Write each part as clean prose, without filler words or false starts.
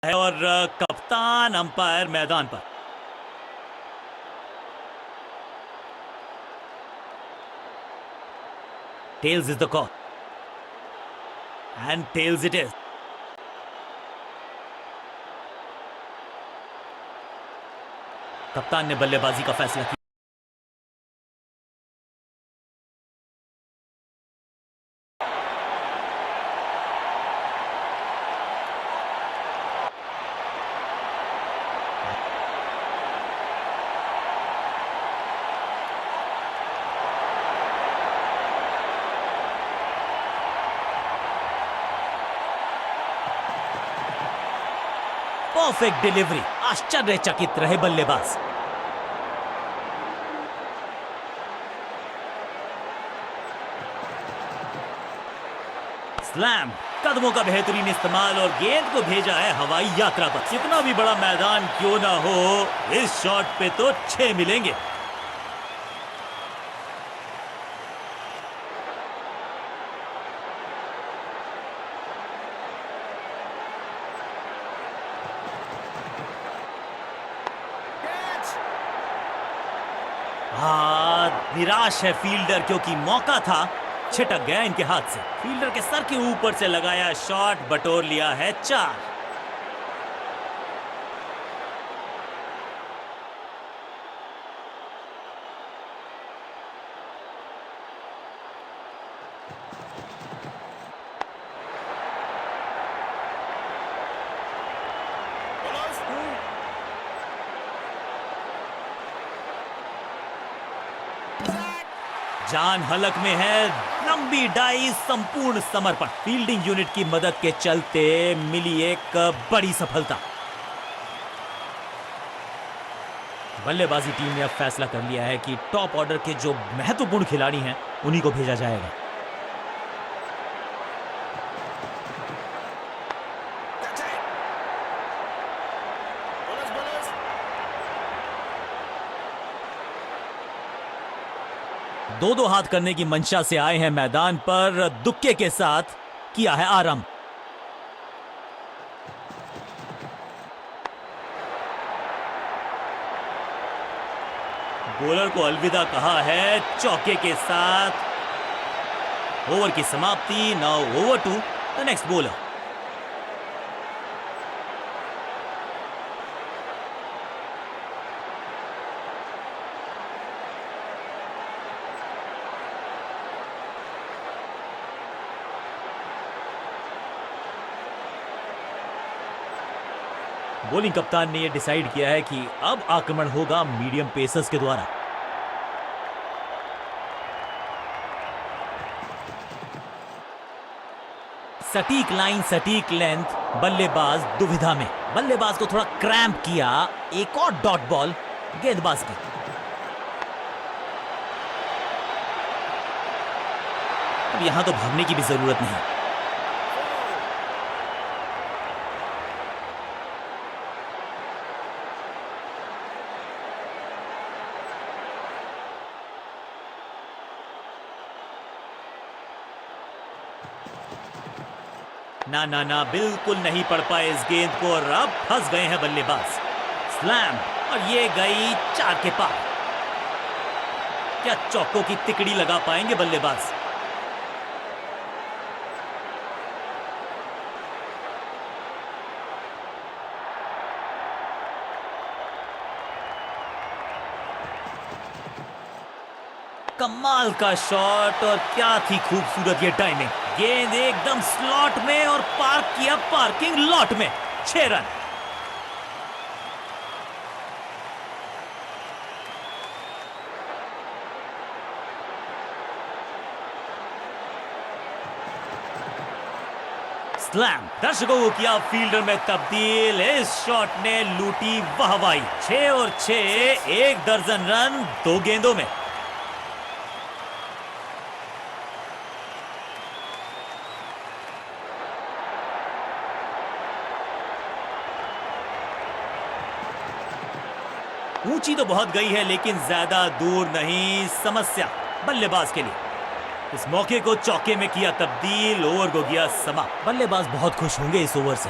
है और कप्तान अंपायर मैदान पर। Tails is the call and tails it is. कप्तान ने बल्लेबाजी का फैसला किया। परफेक्ट डिलीवरी, आश्चर्यचकित रहे बल्लेबाज। स्लैम, कदमों का बेहतरीन इस्तेमाल और गेंद को भेजा है हवाई यात्रा पर। कितना भी बड़ा मैदान क्यों ना हो, इस शॉट पे तो 6 मिलेंगे। निराश है फील्डर क्योंकि मौका था, छिटक गया इनके हाथ से। फील्डर के सर के ऊपर से लगाया शॉट, बटोर लिया है 4। जान हलक में है, लंबी डाई, संपूर्ण समर्पण। फील्डिंग यूनिट की मदद के चलते मिली एक बड़ी सफलता। बल्लेबाजी टीम ने अब फैसला कर लिया है कि टॉप ऑर्डर के जो महत्वपूर्ण खिलाड़ी हैं उन्हीं को भेजा जाएगा। दो हाथ करने की मंशा से आए हैं मैदान पर, दुक्के के साथ किया है आरंभ। बॉलर को अलविदा कहा है चौके के साथ। ओवर की समाप्ति। Now over to the next bowler. Bowling कप्तान ने यह डिसाइड किया है कि अब आक्रमण होगा मीडियम पेसर्स के द्वारा। सटीक लाइन, सटीक लेंथ, बल्लेबाज दुविधा में। बल्लेबाज को थोड़ा क्रैम्प किया। एक और डॉट बॉल गेंदबाज की। अब यहां तो भागने की भी जरूरत नहीं। ना ना ना, बिल्कुल नहीं पड़ पाए इस गेंद को और अब फंस गए हैं बल्लेबाज। स्लैम, और ये गई 4 के पार। क्या चौकों की तिकड़ी लगा पाएंगे बल्लेबाज? कमाल का शॉट और क्या थी खूबसूरत ये टाइमिंग। गेंद एकदम स्लॉट में और पार्क किया पार्किंग लॉट में। 6 रन। स्लैम, दर्शकों को किया फील्डर में तब्दील। इस शॉट ने लूटी वाहवाही। 6 और 6, 1 दर्जन रन 2 गेंदों में। ऊंची तो बहुत गई है लेकिन ज्यादा दूर नहीं। समस्या बल्लेबाज के लिए। इस मौके को चौके में किया तब्दील। ओवर को किया समाप्त। बल्लेबाज बहुत खुश होंगे इस ओवर से।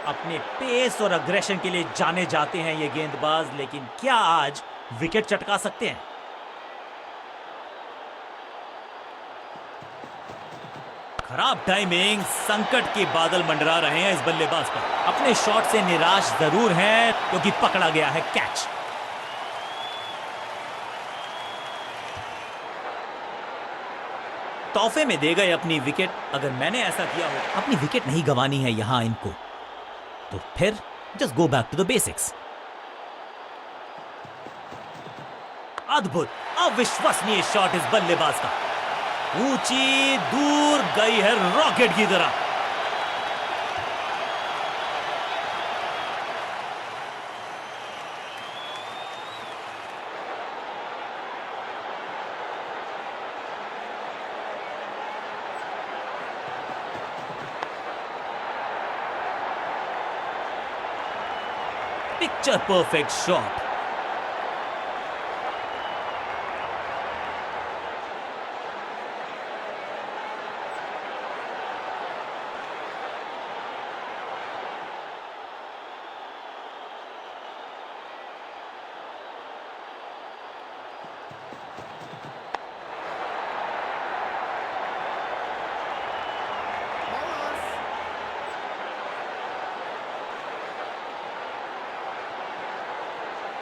अपने पेस और अग्रेशन के लिए जाने जाते हैं ये गेंदबाज, लेकिन क्या आज विकेट चटका सकते हैं? खराब टाइमिंग, संकट के बादल मंडरा रहे हैं इस बल्लेबाज पर। अपने शॉट से निराश जरूर हैं क्योंकि पकड़ा गया है कैच। तोहफे में दे गए अपनी विकेट। अगर मैंने ऐसा किया हो, अपनी विकेट नहीं गंवानी है यहां इनको, तो फिर just go back to the basics. अद्भुत, अविश्वसनीय शॉट इस बल्लेबाज का। ऊंची दूर गई है रॉकेट की तरह। Picture perfect shot.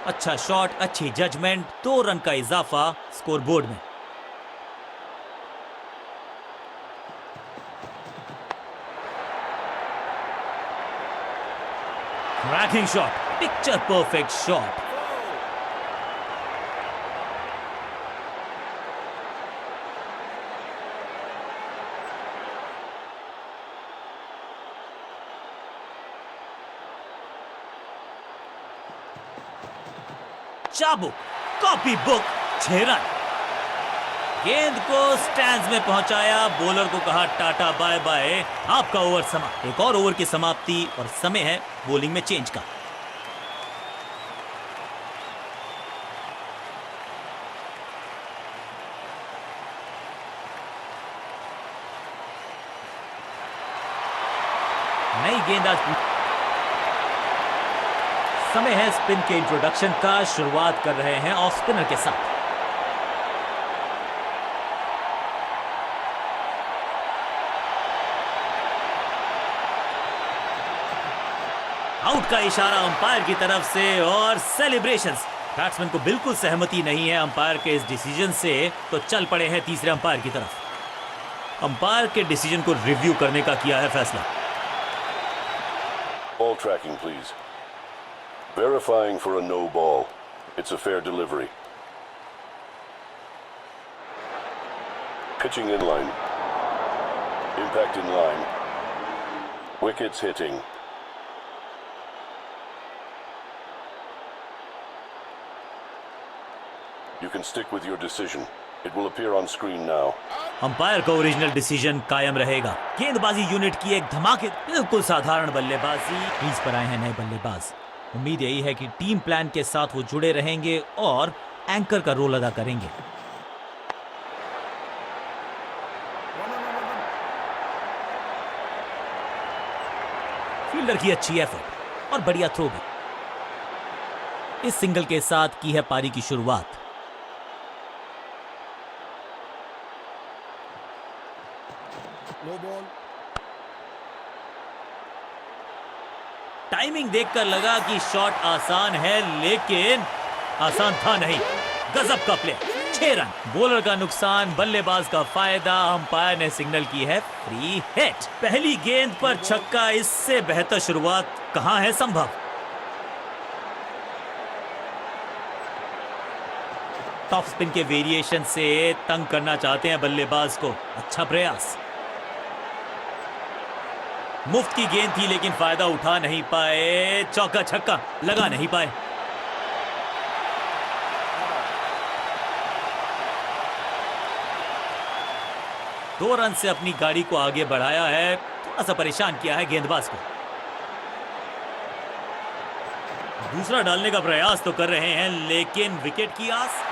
अच्छा शॉट, अच्छी जजमेंट, 2 रन का इजाफा स्कोरबोर्ड में। Cracking shot, picture perfect shot. चाबुक, कॉपी बुक, 6 रन। गेंद को स्टैंड्स में पहुंचाया, बॉलर को कहा टाटा बाय बाय, आपका ओवर समाप्त। एक और ओवर की समाप्ति और समय है बॉलिंग में चेंज का। नई गेंद आज समय है स्पिन के इंट्रोडक्शन का। शुरुआत कर रहे हैं ऑफ स्पिनर के साथ। आउट का इशारा अंपायर की तरफ से और सेलिब्रेशंस। बैट्समैन को बिल्कुल सहमति नहीं है अंपायर के इस डिसीजन से, तो चल पड़े हैं तीसरे अंपायर की तरफ। अंपायर के डिसीजन को रिव्यू करने का किया है फैसला। Ball tracking, please. Verifying for a no ball. It's a fair delivery. Pitching in line. Impact in line. Wickets hitting. You can stick with your decision. It will appear on screen now. Umpire का original decision कायम रहेगा। गेंदबाजी unit की एक धमाके, बिल्कुल साधारण बल्लेबाजी। क्रीज पर आए हैं नए बल्लेबाज। उम्मीद यही है कि टीम प्लान के साथ वो जुड़े रहेंगे और एंकर का रोल अदा करेंगे। फील्डर की अच्छी एफर्ट और बढ़िया थ्रो भी। इस सिंगल के साथ की है पारी की शुरुआत। No ball. टाइमिंग देखकर लगा कि शॉट आसान है, लेकिन आसान था नहीं। गजब का प्ले, 6 रन। बॉलर का नुकसान, बल्लेबाज का फायदा। अंपायर ने सिग्नल की है फ्री हिट। पहली गेंद पर छक्का, इससे बेहतर शुरुआत कहां है संभव। टॉप स्पिन के वेरिएशन से तंग करना चाहते हैं बल्लेबाज को। अच्छा प्रयास। मुफ्त की गेंद थी लेकिन फायदा उठा नहीं पाए। चौका छक्का लगा नहीं पाए। दो रन से अपनी गाड़ी को आगे बढ़ाया है। थोड़ा सा परेशान किया है गेंदबाज को। दूसरा डालने का प्रयास तो कर रहे हैं, लेकिन विकेट की आस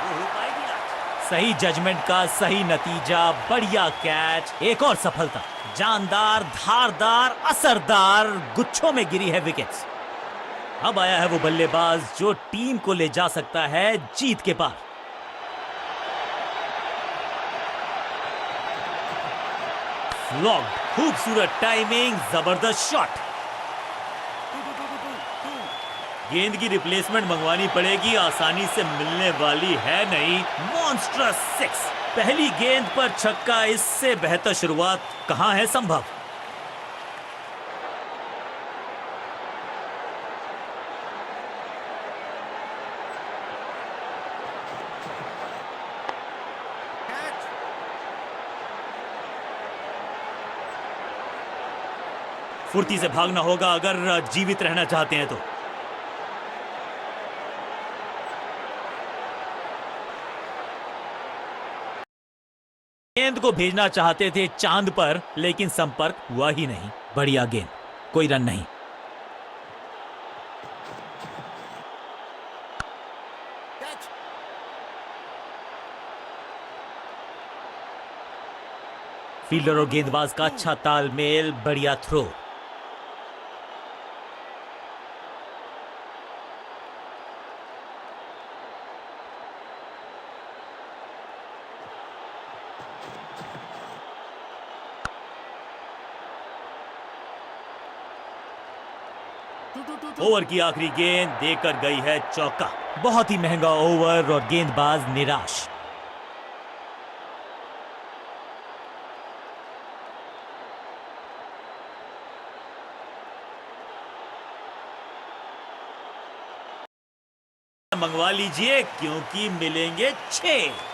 वो हो पाएगी आज। सही जजमेंट का सही नतीजा, बढ़िया कैच, एक और सफलता। जानदार, धारदार, असरदार गुच्छों में गिरी है विकेट्स। अब आया है वो बल्लेबाज जो टीम को ले जा सकता है जीत के पार। फ्लॉग्ड, खूबसूरत टाइमिंग, जबरदस्त शॉट। गेंद की रिप्लेसमेंट मंगवानी पड़ेगी, आसानी से मिलने वाली है नहीं। मॉन्स्ट्रस सिक्स, पहली गेंद पर छक्का, इससे बेहतर शुरुआत कहां है संभव। फुर्ती से भागना होगा अगर जीवित रहना चाहते हैं तो। गेंद को भेजना चाहते थे चांद पर, लेकिन संपर्क हुआ ही नहीं। बढ़िया गेंद, कोई रन नहीं। फील्डर और गेंदबाज का अच्छा तालमेल, बढ़िया थ्रो। ओवर की आखिरी गेंद देकर गई है चौका। बहुत ही महंगा ओवर और गेंदबाज निराश। मंगवा लीजिए क्योंकि मिलेंगे 6।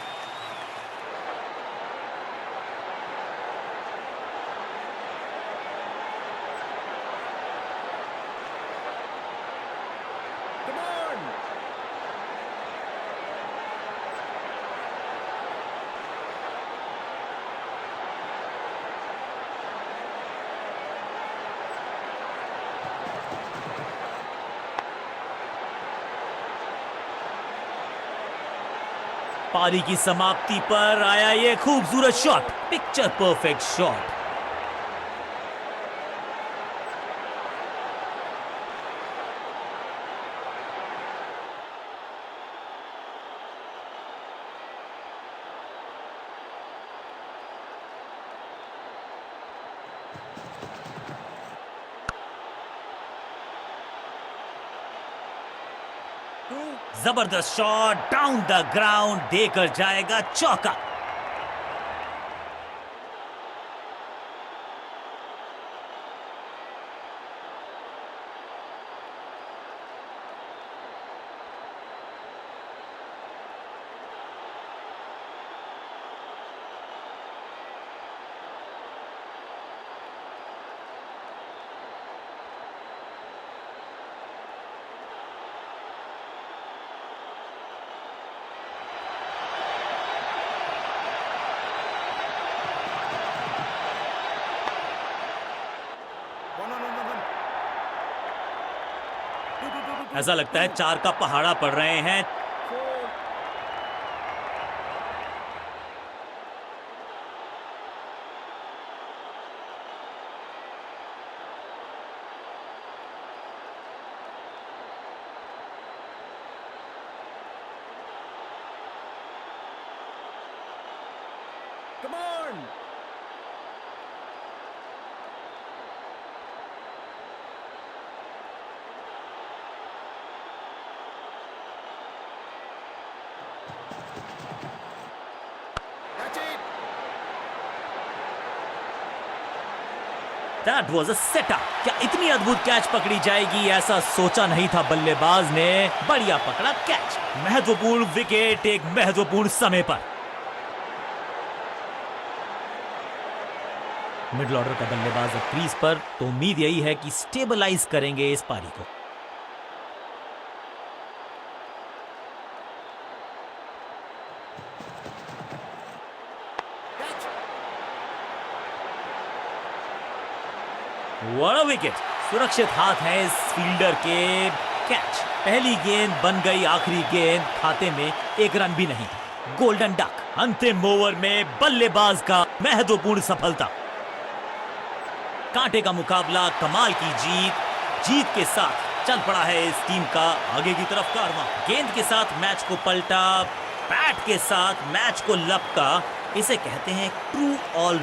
पारी की समाप्ति पर आया ये खूबसूरत शॉट, पिक्चर परफेक्ट शॉट। जबरदस्त शॉट, डाउन द ग्राउंड, देकर जाएगा चौका। ऐसा लगता है 4 का पहाड़ा पड़ रहे हैं। Come on! That was a setup। क्या इतनी अद्भुत कैच पकड़ी जाएगी, ऐसा सोचा नहीं था बल्लेबाज ने। बढ़िया पकड़ा कैच, महत्वपूर्ण विकेट एक महत्वपूर्ण समय पर। मिडिल ऑर्डर का बल्लेबाज अब क्रीज पर, तो उम्मीद यही है कि स्टेबलाइज करेंगे इस पारी को। बड़ा विकेट, सुरक्षित हाथ है इस फील्डर के। कैच, पहली गेंद बन गई आखिरी गेंद, खाते में एक रन भी नहीं। गोल्डन डक, अंतिम ओवर में बल्लेबाज का महत्वपूर्ण सफलता। कांटे का मुकाबला, कमाल की जीत के साथ चल पड़ा है इस टीम का आगे की तरफ कारवां। गेंद के साथ मैच को पलटा, बैट के साथ मैच को लपका, इसे कहते हैं ट्रू ऑल